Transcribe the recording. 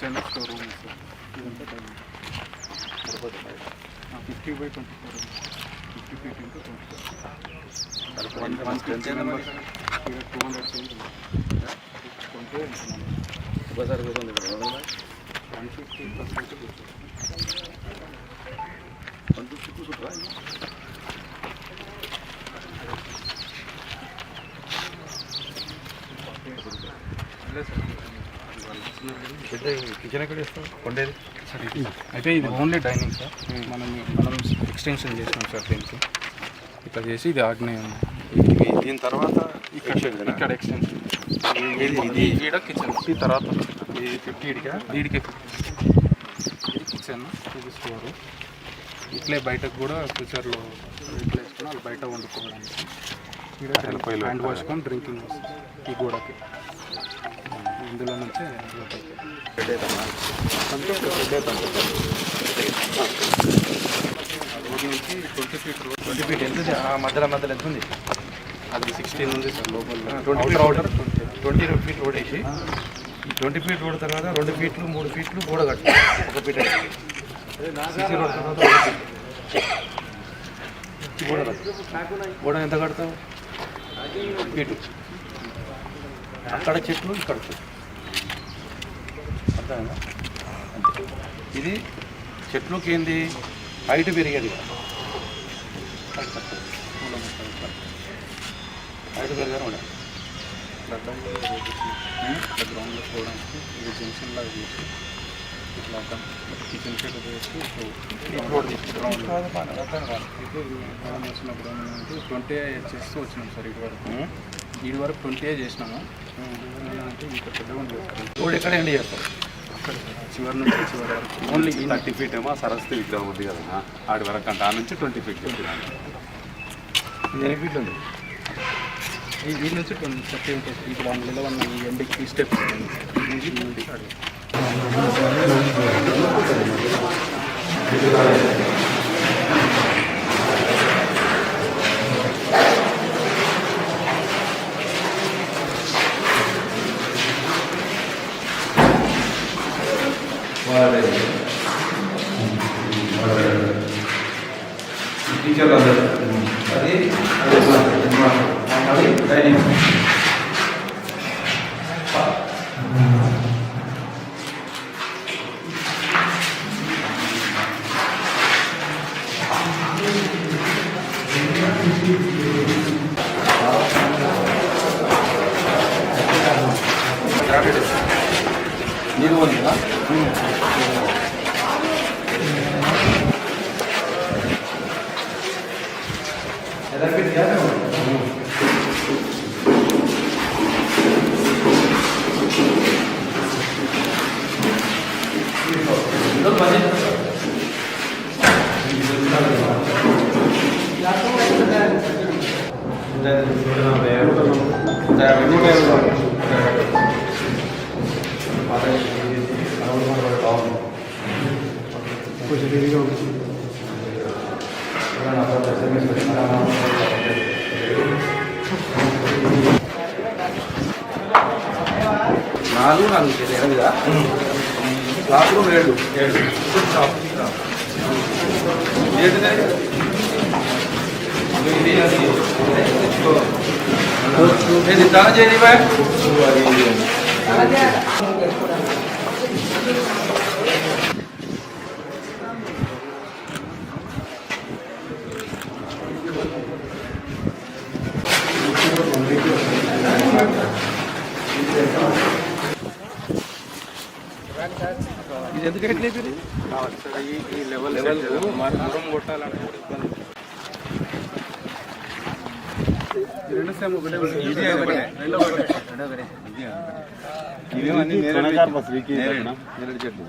Kitchen store room sir. ఇదంతా 50/24 50 feet into 24. 150 members. 200 feet. 150 kitchen ఎక్కడ ఇస్తాం కొండేది సార్. ఇది అయితే ఇది ఓన్లీ డైనింగ్ సార్. మనం ఎక్స్టెన్షన్ చేసినాం సార్ దీనికి. ఇట్లా చేసి ఇది ఆగ్నేయం. దీని తర్వాత ఇక్కడ ఎక్స్టెన్షన్ ఈడ కిచెన్. ఈ తర్వాత ఈ 50 ఈడికే ఇది కిచెన్, ఇది స్టోరు. ఇట్లే బయటకు కూడా ఫ్యూచర్లో ఇట్లా వేసుకుని వాళ్ళు బయట వండుకోవడానికి. ఇక్కడ హ్యాండ్ వాష్ కానీ డ్రింకింగ్ వస్తుంది ఈ గోడకి. ఇందులో నుంచే రోడ్ నుంచి 20 feet రోడ్. 20 feet ఎంత మధ్యలో ఎంత ఉంది? అది 16 ఉంది సార్ లోపల. 20 feet రోడ్ వేసి ఈ 20 feet రోడ్ తర్వాత 2 feet 3 feet గోడ కట్టు. 1 feet సిసి రోడ్ తర్వాత 1 feet గోడ కట్టు. గోడ ఎంత కడతావు? ఫీటు. అక్కడ చెట్లు ఇక్కడ చెట్లు. అర్థమైందా? అంతే. ఇది చెట్లుకి ఏంది హైట్ పెరిగేది. హైట్ పెరిగారు ఉండే గ్రౌండ్లో పోవడానికి ఇది జంక్షన్ లాగా చేసి ఇట్లా కిచెన్ షెడ్ వేసి గ్రౌండ్ వచ్చినప్పుడు ఏమంటే 20 చేస్తూ వచ్చినాం సార్. ఇటు వరకు 20 చేసినాము. అంటే ఇంకా పెద్దగా ఉండలేదు. రోడ్ ఎక్కడ ఎండ్ చేస్తారు? అక్కడ చివరి నుంచి చివరి వరకు ఓన్లీ 30 feet ఏమో సరస్వతి విగ్రహం ఉంది కదా ఆడి వరకు అంటే ఆ నుంచి 20 feet చెప్పినాను. ఇది ఎన్ని ఫీట్లు ఉంది? ఈ నుంచి 30 ఉంటుంది. ఇప్పుడు అందులో ఉన్న ఈ ఎండికి స్టెప్స్ టీచర్లు అందరూ అది డైనింగ్. నీరు ఉంది కదా. నాలుగు ఎనిమిదా? క్లాస్ రూమ్ 7 ఇది దాని చేయండి బాయ్. ఇది ఎందుకు ఎట్లేదు? ఈ లెవెల్ దూరం కొట్టాలంటే రెండు సేమ్ ఒకటే. ఇవేమన్నీ నేరేడు చెట్లు